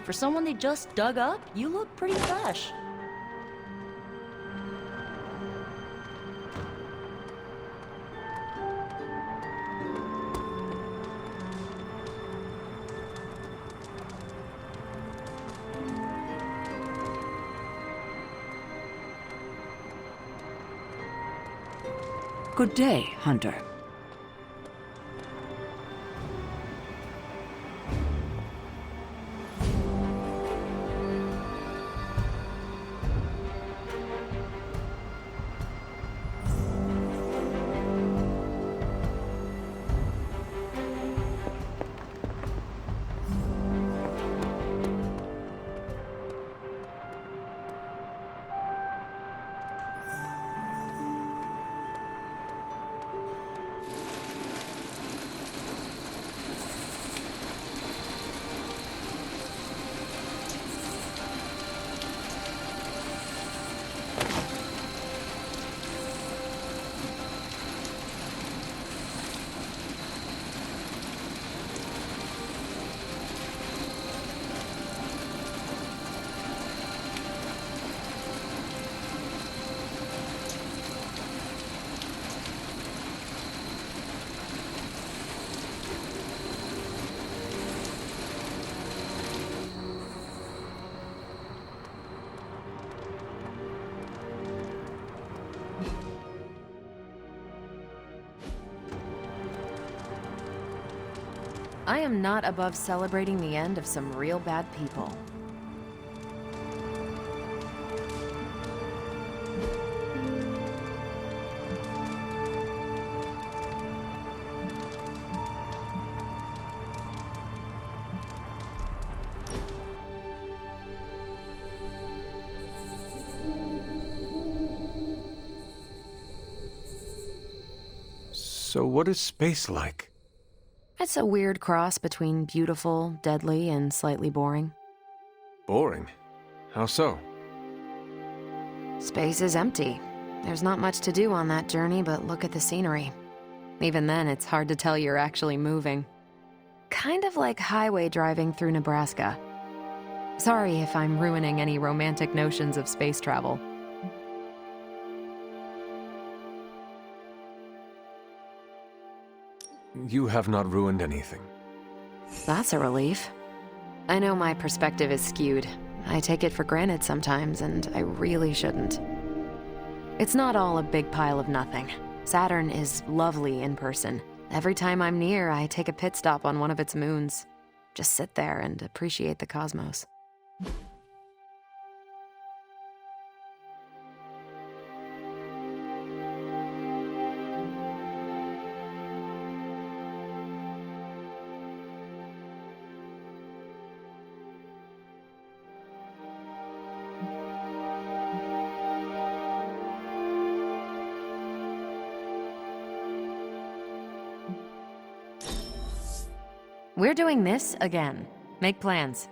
for someone they just dug up, you look pretty fresh. Good day, Hunter. I am not above celebrating the end of some real bad people. So what is space like? It's a weird cross between beautiful, deadly, and slightly boring. Boring? How so? Space is empty. There's not much to do on that journey but look at the scenery. Even then, it's hard to tell you're actually moving. Kind of like highway driving through Nebraska. Sorry if I'm ruining any romantic notions of space travel. You have not ruined anything. That's a relief. I know my perspective is skewed. I take it for granted sometimes, and I really shouldn't. It's not all a big pile of nothing. Saturn is lovely in person. Every time I'm near, I take a pit stop on one of its moons. Just sit there and appreciate the cosmos. We're doing this again. Make plans.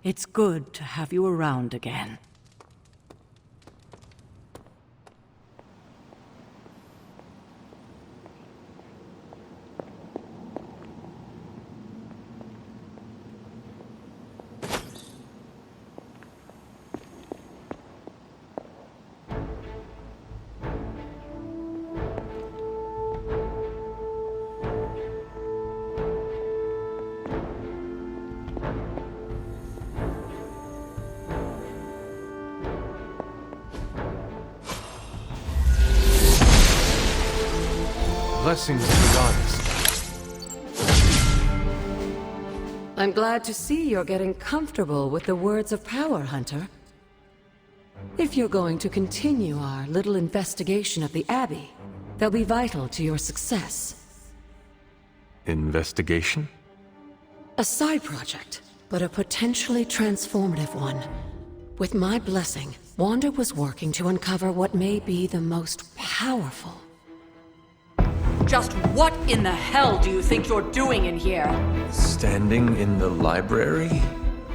It's good to have you around again. Blessings of the goddess. I'm glad to see you're getting comfortable with the words of power, Hunter. If you're going to continue our little investigation of the Abbey, they'll be vital to your success. Investigation? A side project, but a potentially transformative one. With my blessing, Wanda was working to uncover what may be the most powerful. Just what in the hell do you think you're doing in here? Standing in the library?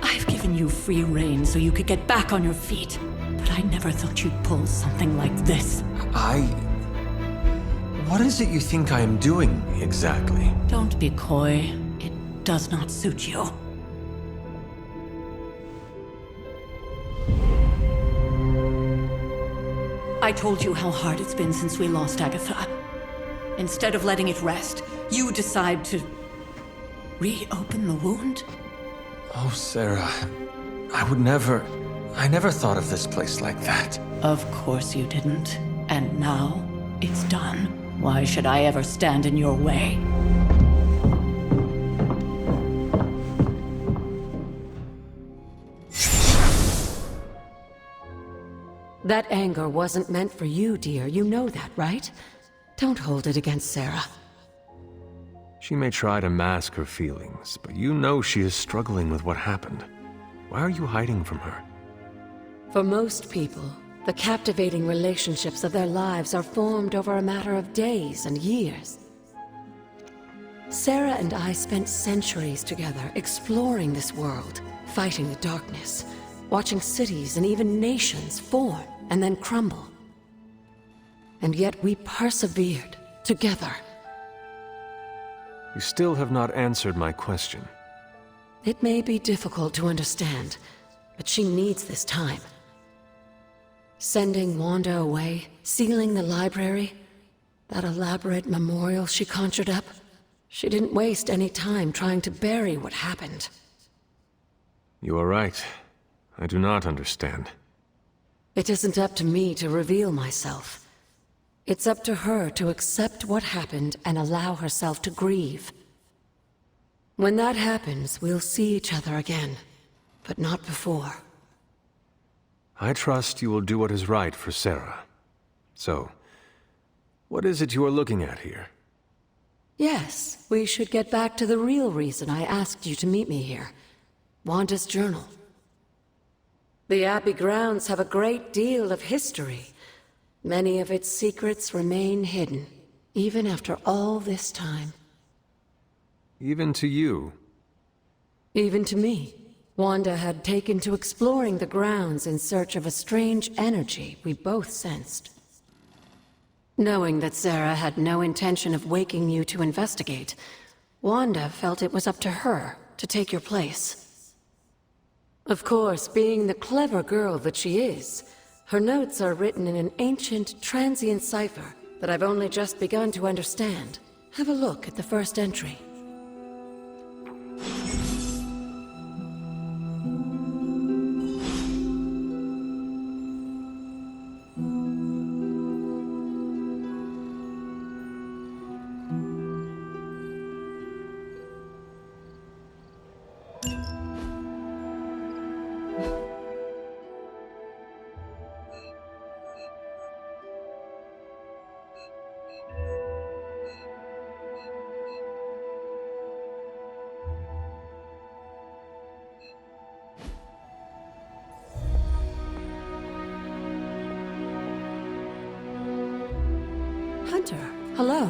I've given you free rein so you could get back on your feet. But I never thought you'd pull something like this. What is it you think I am doing, exactly? Don't be coy. It does not suit you. I told you how hard it's been since we lost Agatha. Instead of letting it rest, you decide to reopen the wound? Oh, Sarah. I never thought of this place like that. Of course you didn't. And now, it's done. Why should I ever stand in your way? That anger wasn't meant for you, dear. You know that, right? Don't hold it against Sarah. She may try to mask her feelings, but you know she is struggling with what happened. Why are you hiding from her? For most people, the captivating relationships of their lives are formed over a matter of days and years. Sarah and I spent centuries together exploring this world, fighting the darkness, watching cities and even nations form and then crumble. And yet we persevered, together. You still have not answered my question. It may be difficult to understand, but she needs this time. Sending Wanda away, sealing the library, that elaborate memorial she conjured up, she didn't waste any time trying to bury what happened. You are right. I do not understand. It isn't up to me to reveal myself. It's up to her to accept what happened and allow herself to grieve. When that happens, we'll see each other again, but not before. I trust you will do what is right for Sarah. So, what is it you are looking at here? Yes, we should get back to the real reason I asked you to meet me here. Wanda's journal. The Abbey grounds have a great deal of history. Many of its secrets remain hidden, even after all this time. Even to you? Even to me. Wanda had taken to exploring the grounds in search of a strange energy we both sensed. Knowing that Sarah had no intention of waking you to investigate, Wanda felt it was up to her to take your place. Of course, being the clever girl that she is, her notes are written in an ancient, transient cipher that I've only just begun to understand. Have a look at the first entry. Hunter, hello.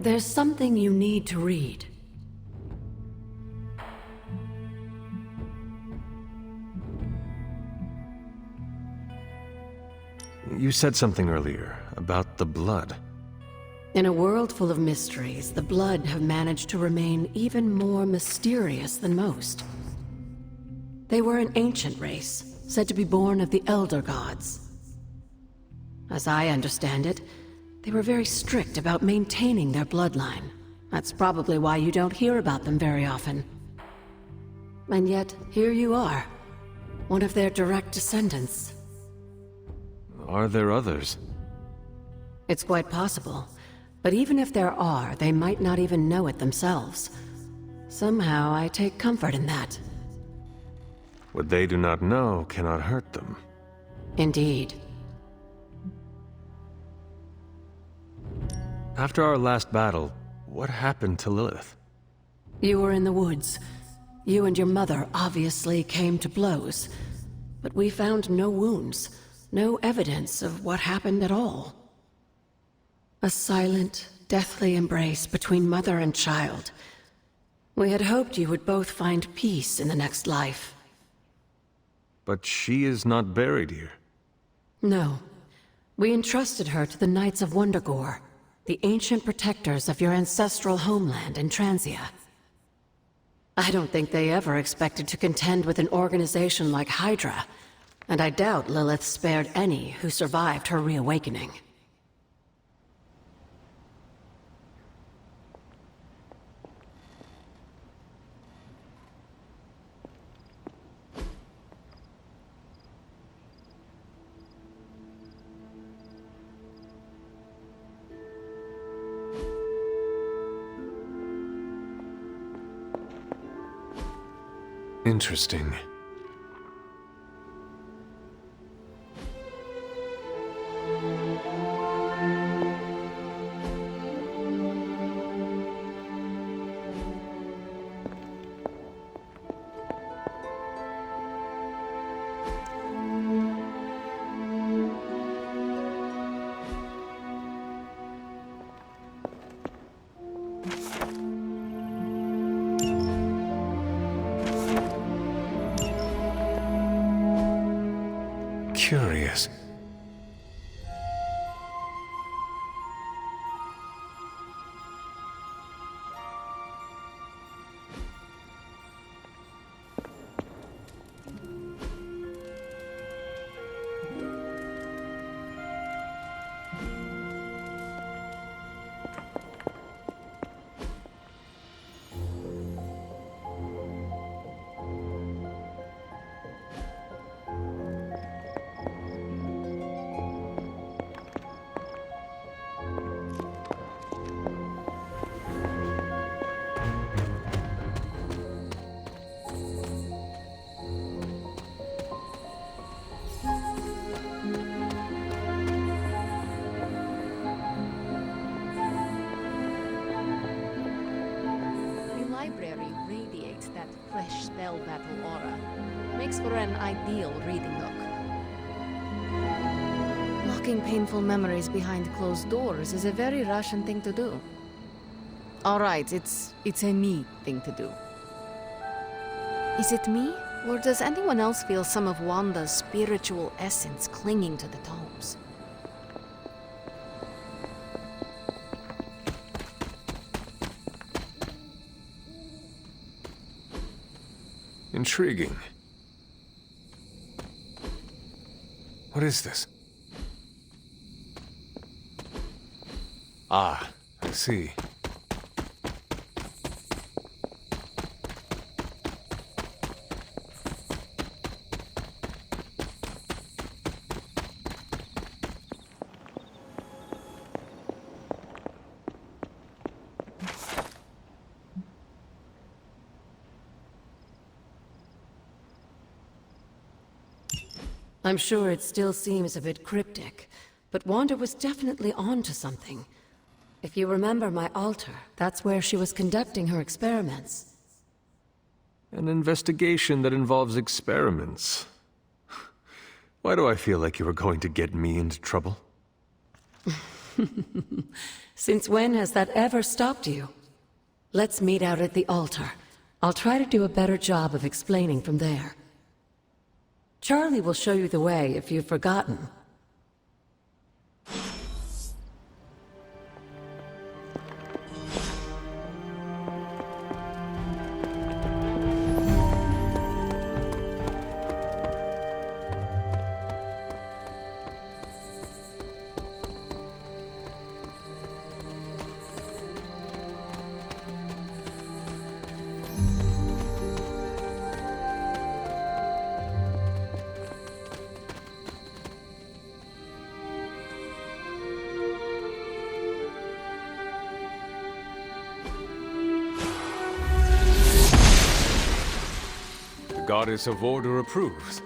There's something you need to read. You said something earlier about the blood. In a world full of mysteries, the Blood have managed to remain even more mysterious than most. They were an ancient race, said to be born of the Elder Gods. As I understand it, they were very strict about maintaining their bloodline. That's probably why you don't hear about them very often. And yet, here you are, one of their direct descendants. Are there others? It's quite possible. But even if there are, they might not even know it themselves. Somehow, I take comfort in that. What they do not know cannot hurt them. Indeed. After our last battle, what happened to Lilith? You were in the woods. You and your mother obviously came to blows. But we found no wounds, no evidence of what happened at all. A silent, deathly embrace between mother and child. We had hoped you would both find peace in the next life. But she is not buried here. No. We entrusted her to the Knights of Wondergore, the ancient protectors of your ancestral homeland in Transia. I don't think they ever expected to contend with an organization like Hydra, and I doubt Lilith spared any who survived her reawakening. Interesting. Curious. That fresh spell battle aura makes for an ideal reading nook. Locking painful memories behind closed doors is a very Russian thing to do. All right, it's a me thing to do. Is it me, or does anyone else feel some of Wanda's spiritual essence clinging to the tomes? Intriguing. What is this? Ah, I see. I'm sure it still seems a bit cryptic, but Wanda was definitely onto something. If you remember my altar, that's where she was conducting her experiments. An investigation that involves experiments. Why do I feel like you were going to get me into trouble? Since when has that ever stopped you? Let's meet out at the altar. I'll try to do a better job of explaining from there. Charlie will show you the way if you've forgotten. Goddess of Order approves.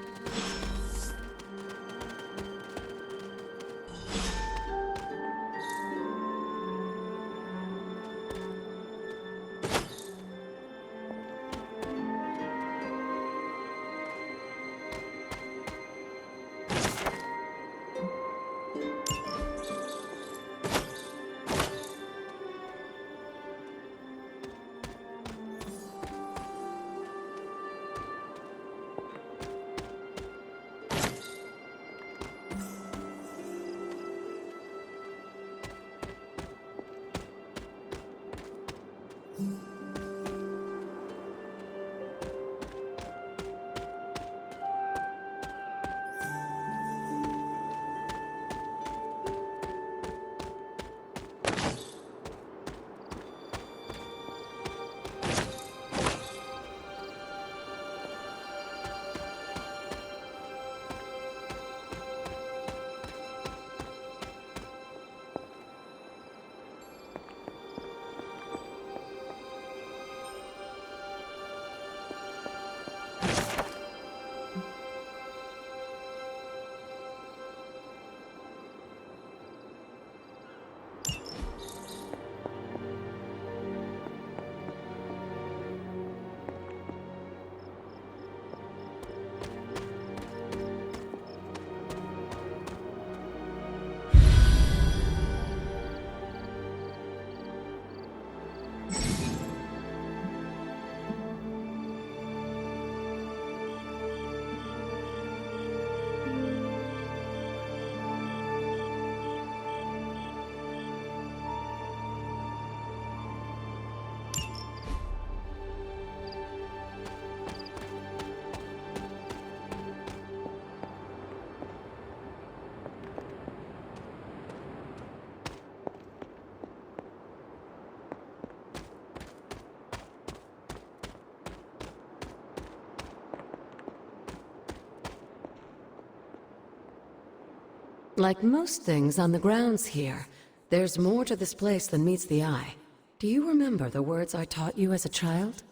Like most things on the grounds here, there's more to this place than meets the eye. Do you remember the words I taught you as a child?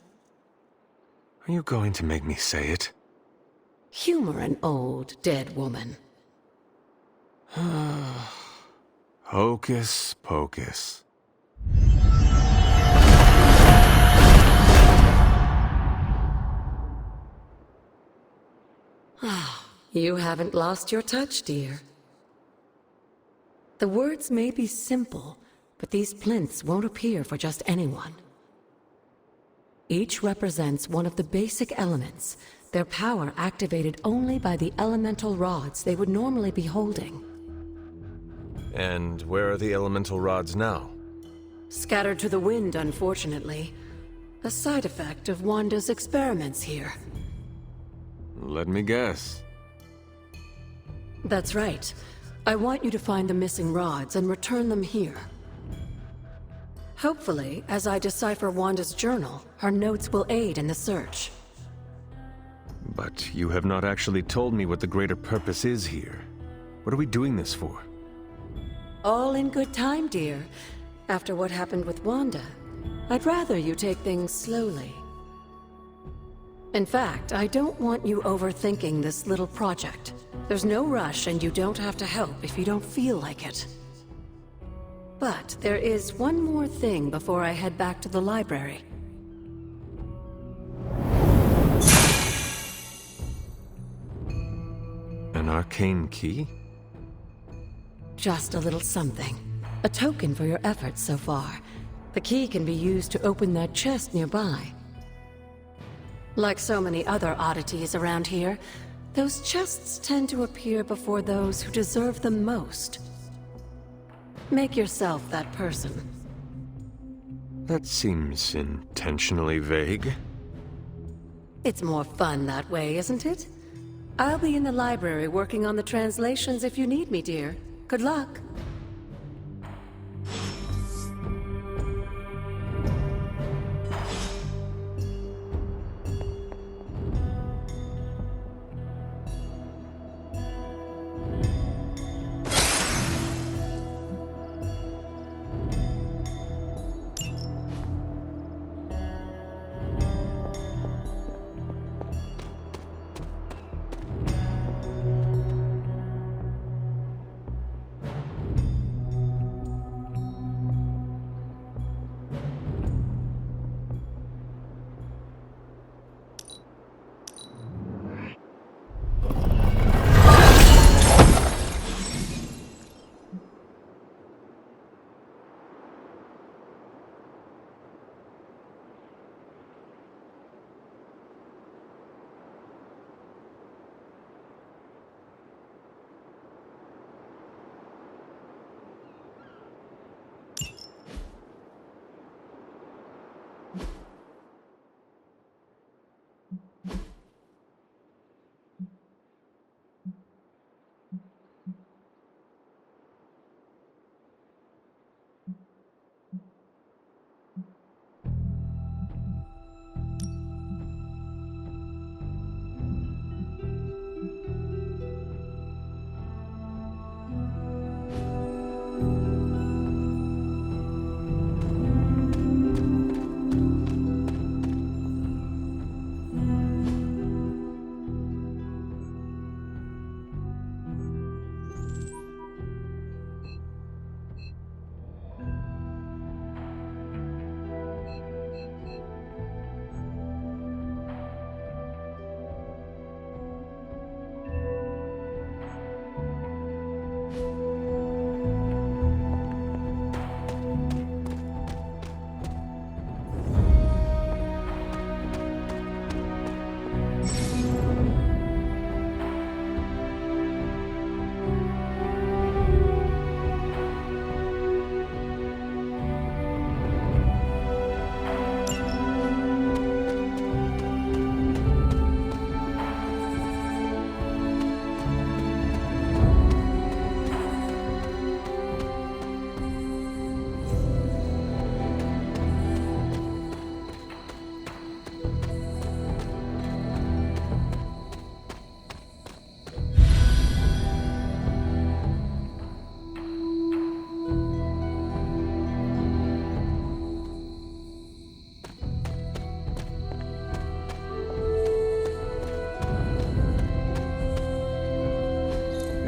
Are you going to make me say it? Humor an old, dead woman. Hocus pocus. You haven't lost your touch, dear. The words may be simple, but these plinths won't appear for just anyone. Each represents one of the basic elements, their power activated only by the elemental rods they would normally be holding. And where are the elemental rods now? Scattered to the wind, unfortunately. A side effect of Wanda's experiments here. Let me guess. That's right. I want you to find the missing rods and return them here. Hopefully, as I decipher Wanda's journal, her notes will aid in the search. But you have not actually told me what the greater purpose is here. What are we doing this for? All in good time, dear. After what happened with Wanda, I'd rather you take things slowly. In fact, I don't want you overthinking this little project. There's no rush, and you don't have to help if you don't feel like it. But there is one more thing before I head back to the library. An arcane key? Just a little something. A token for your efforts so far. The key can be used to open that chest nearby. Like so many other oddities around here, those chests tend to appear before those who deserve them most. Make yourself that person. That seems intentionally vague. It's more fun that way, isn't it? I'll be in the library working on the translations if you need me, dear. Good luck.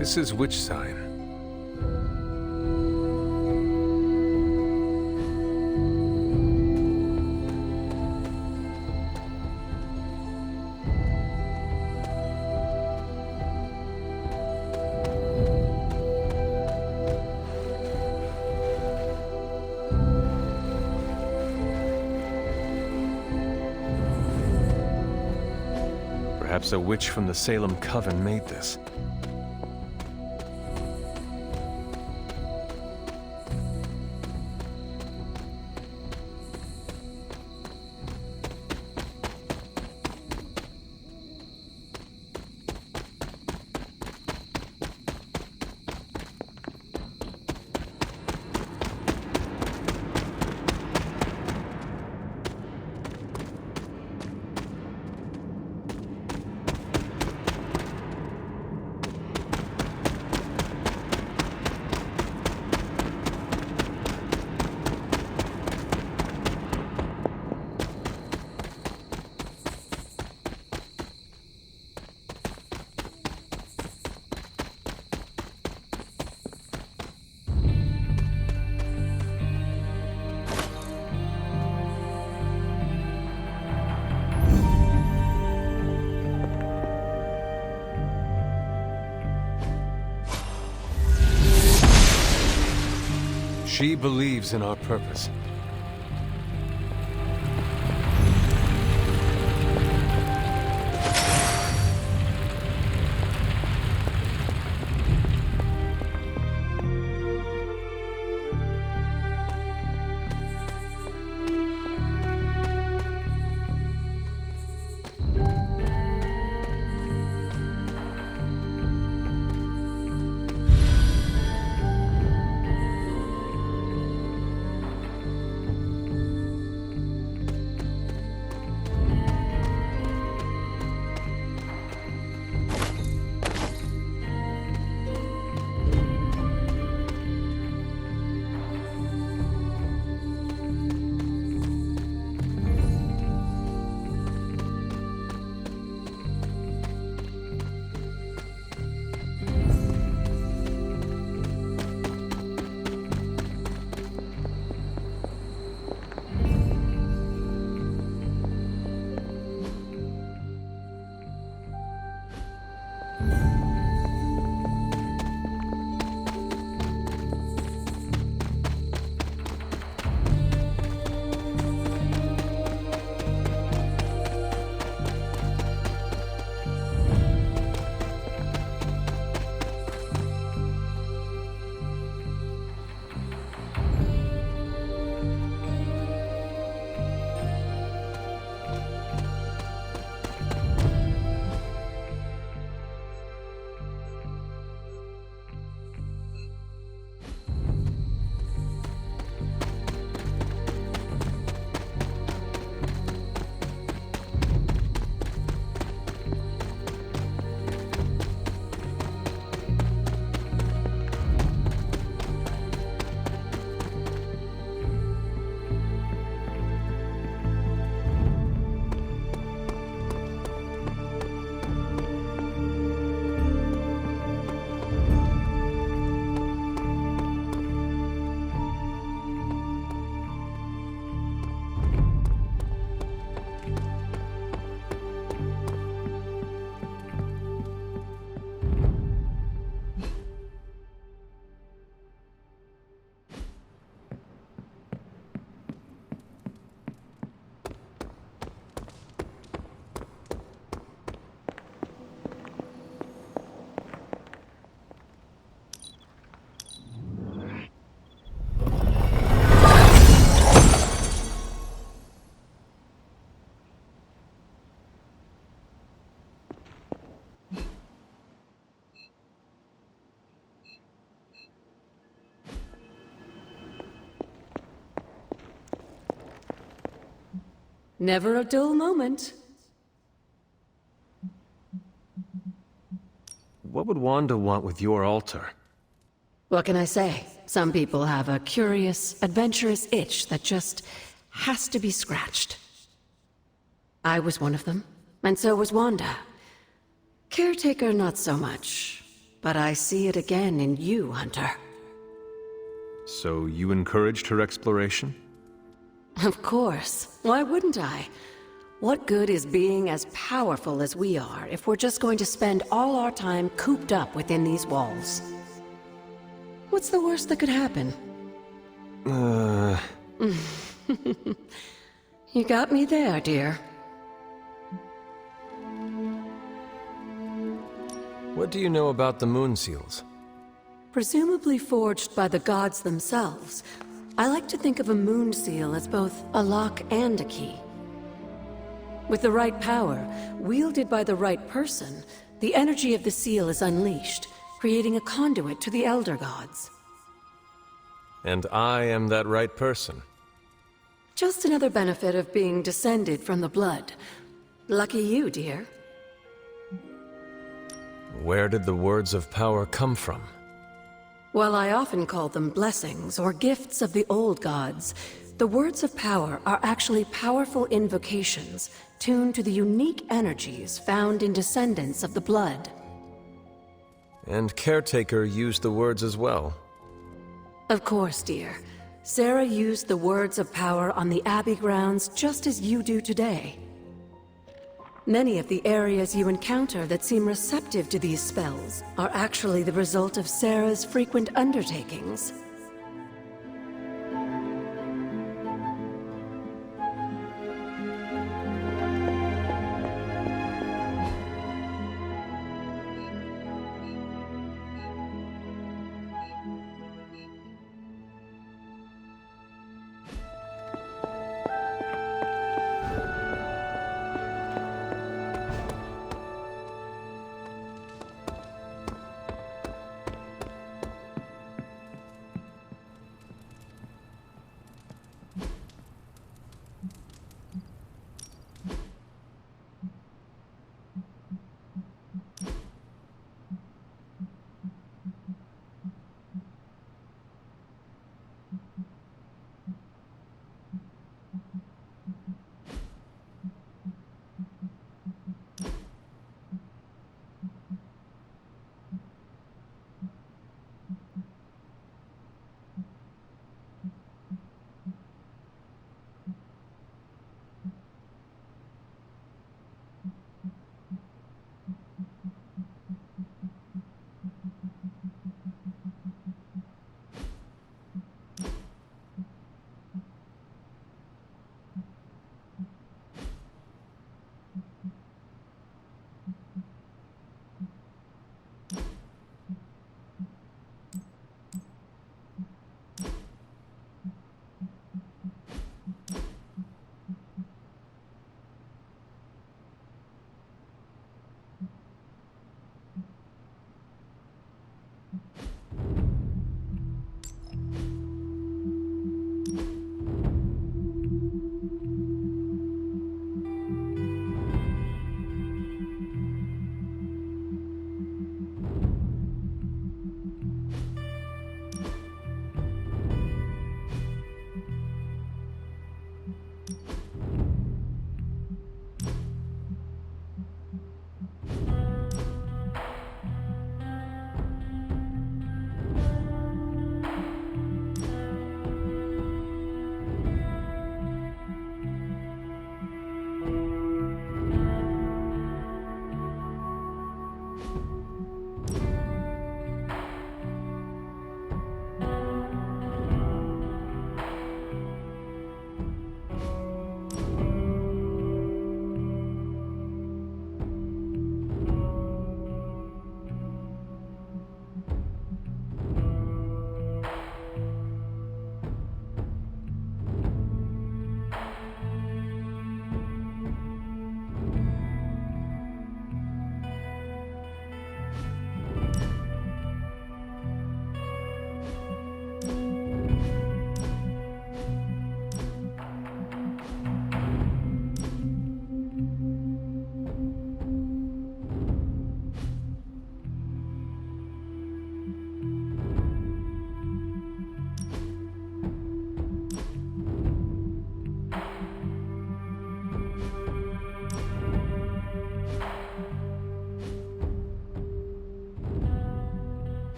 This is which sign? Perhaps a witch from the Salem Coven made this. She believes in our purpose. Never a dull moment. What would Wanda want with your altar? What can I say? Some people have a curious, adventurous itch that just has to be scratched. I was one of them, and so was Wanda. Caretaker, not so much. But I see it again in you, Hunter. So you encouraged her exploration? Of course. Why wouldn't I? What good is being as powerful as we are if we're just going to spend all our time cooped up within these walls? What's the worst that could happen? You got me there, dear. What do you know about the moon seals? Presumably forged by the gods themselves, I like to think of a moon seal as both a lock and a key. With the right power, wielded by the right person, the energy of the seal is unleashed, creating a conduit to the Elder Gods. And I am that right person. Just another benefit of being descended from the blood. Lucky you, dear. Where did the words of power come from? While I often call them blessings or gifts of the old gods, the words of power are actually powerful invocations tuned to the unique energies found in descendants of the blood. And Caretaker used the words as well. Of course, dear. Sarah used the words of power on the Abbey grounds just as you do today. Many of the areas you encounter that seem receptive to these spells are actually the result of Sarah's frequent undertakings.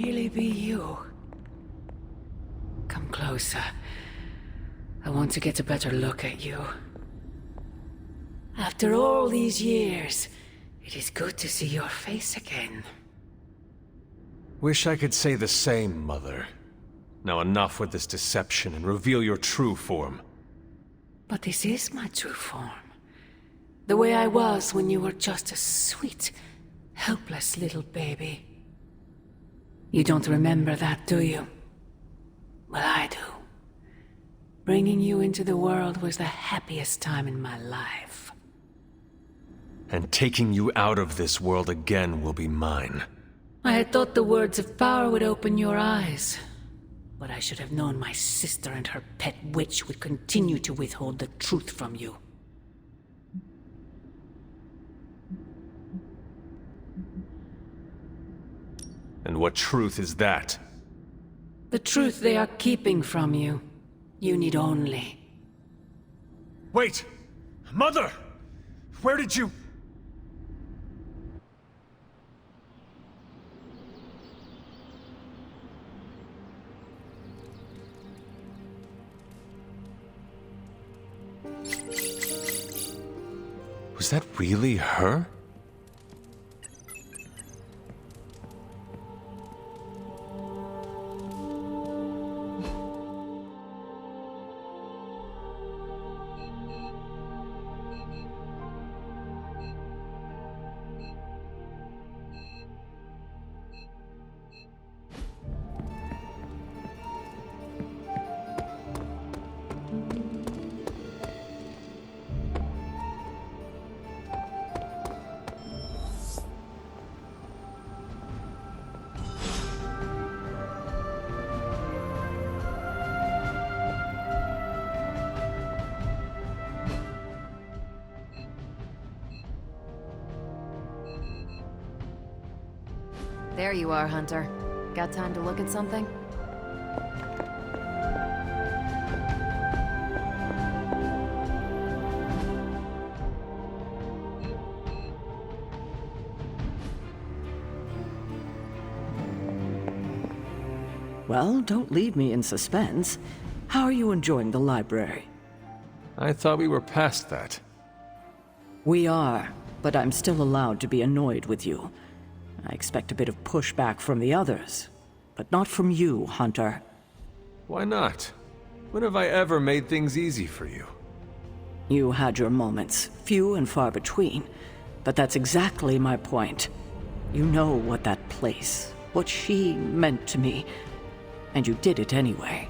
really be you? Come closer. I want to get a better look at you. After all these years, it is good to see your face again. Wish I could say the same, Mother. Now enough with this deception and reveal your true form. But this is my true form. The way I was when you were just a sweet, helpless little baby. You don't remember that, do you? Well, I do. Bringing you into the world was the happiest time in my life. And taking you out of this world again will be mine. I had thought the words of power would open your eyes. But I should have known my sister and her pet witch would continue to withhold the truth from you. And what truth is that? The truth they are keeping from you. You need only. Wait! Mother! Where did you... Was that really her? There you are, Hunter. Got time to look at something? Well, don't leave me in suspense. How are you enjoying the library? I thought we were past that. We are, but I'm still allowed to be annoyed with you. I expect a bit of pushback from the others, but not from you, Hunter. Why not? When have I ever made things easy for you? You had your moments, few and far between, but that's exactly my point. You know what that place, what she meant to me, and you did it anyway.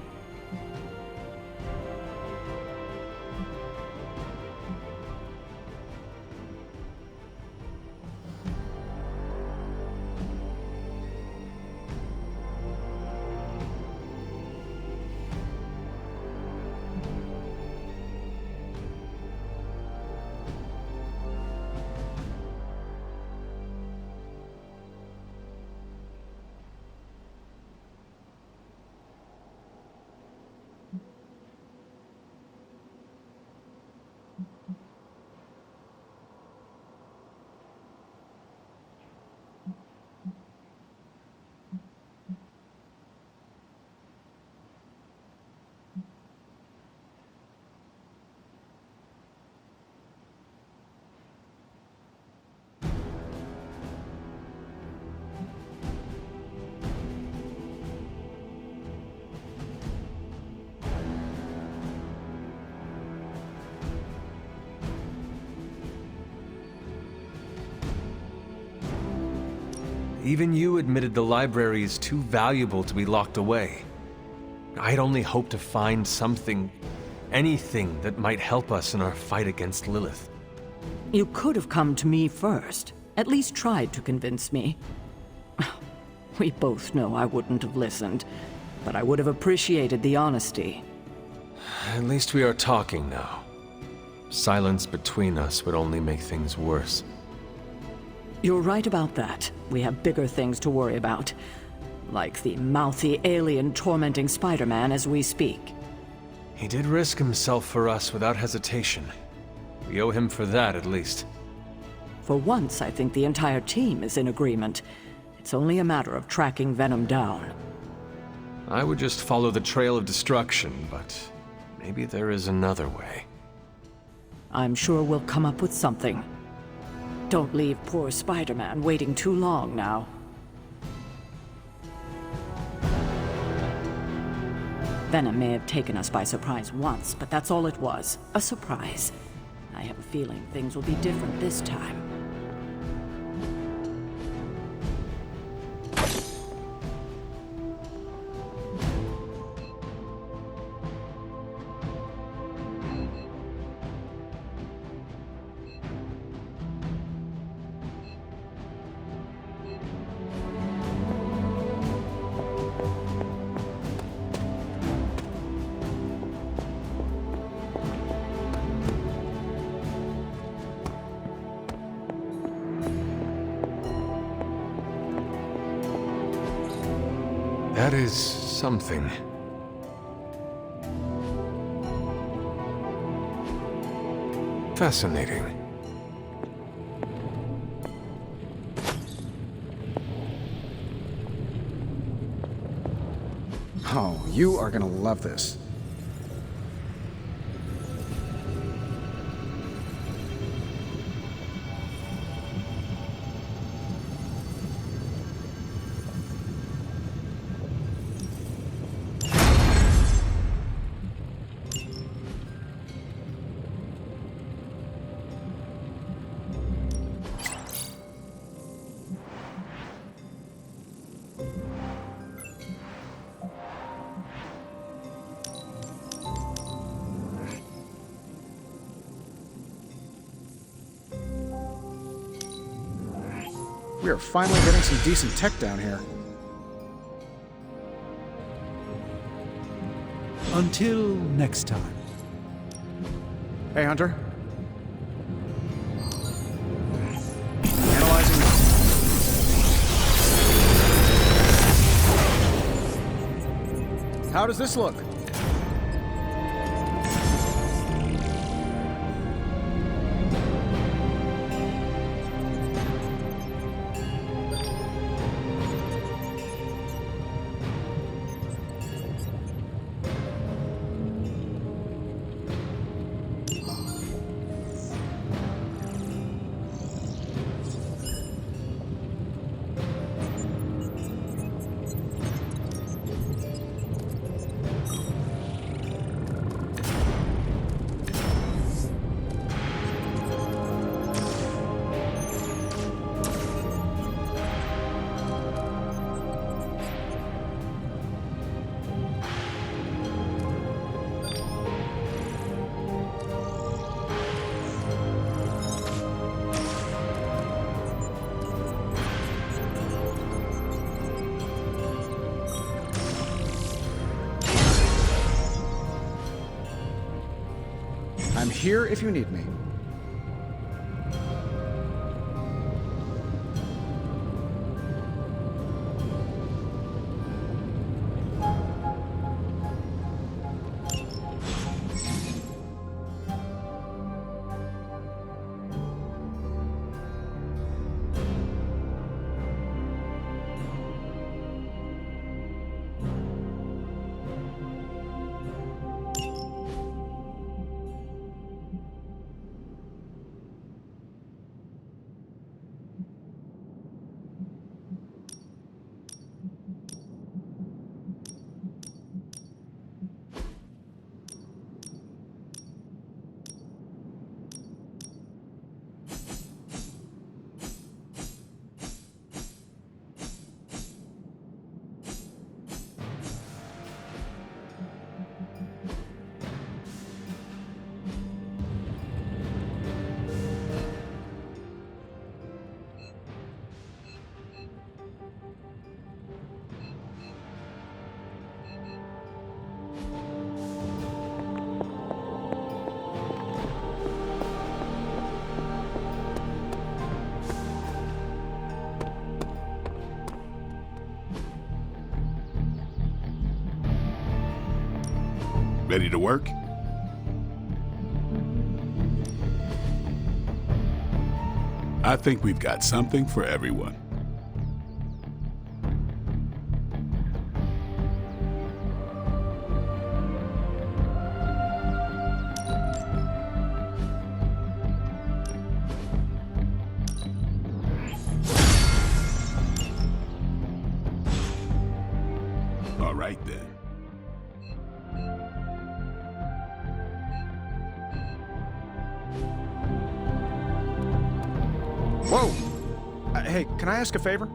Even you admitted the library is too valuable to be locked away. I'd only hoped to find something, anything that might help us in our fight against Lilith. You could have come to me first, at least tried to convince me. We both know I wouldn't have listened, but I would have appreciated the honesty. At least we are talking now. Silence between us would only make things worse. You're right about that. We have bigger things to worry about. Like the mouthy alien tormenting Spider-Man as we speak. He did risk himself for us without hesitation. We owe him for that, at least. For once, I think the entire team is in agreement. It's only a matter of tracking Venom down. I would just follow the trail of destruction, but maybe there is another way. I'm sure we'll come up with something. Don't leave poor Spider-Man waiting too long now. Venom may have taken us by surprise once, but that's all it was. A surprise. I have a feeling things will be different this time. That is something. Fascinating. Oh, you are gonna love this. We are finally getting some decent tech down here. Until next time. Hey, Hunter. Analyzing now. How does this look? I'm here if you need me. Ready to work? I think we've got something for everyone. Whoa! Hey, can I ask a favor?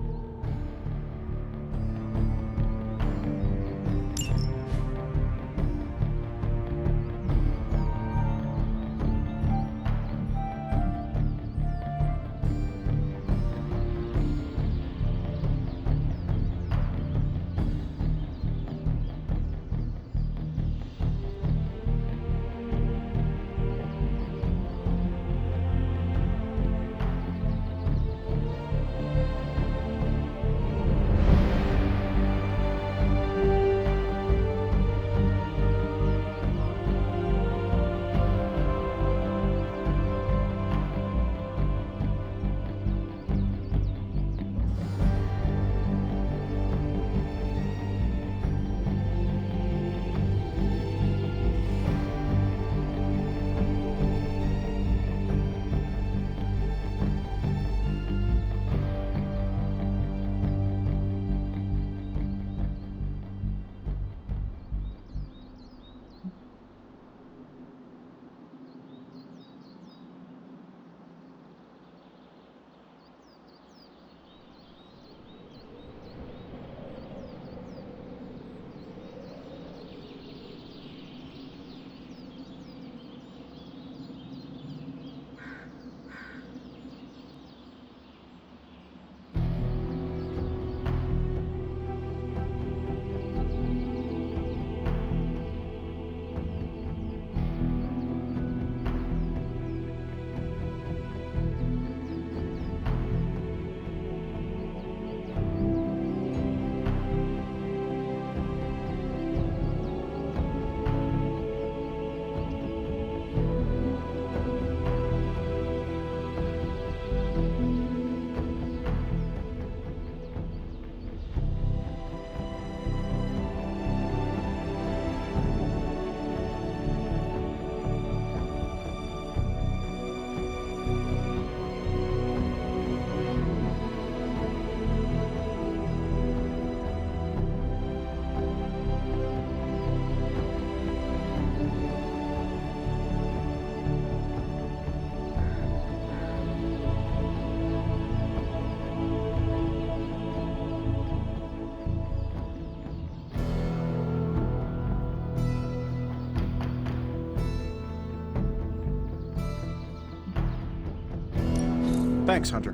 Thanks, Hunter.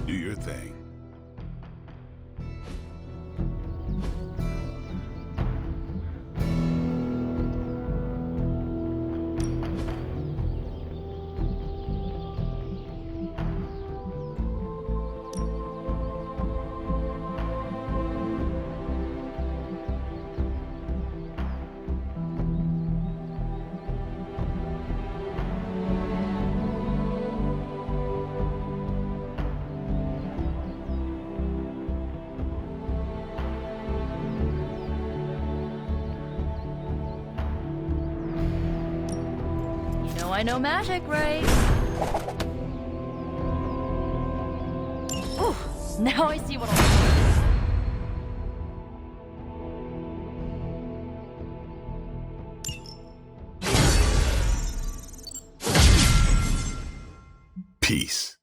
Do your thing. I know magic, right? Ooh, now I see what I'll Peace.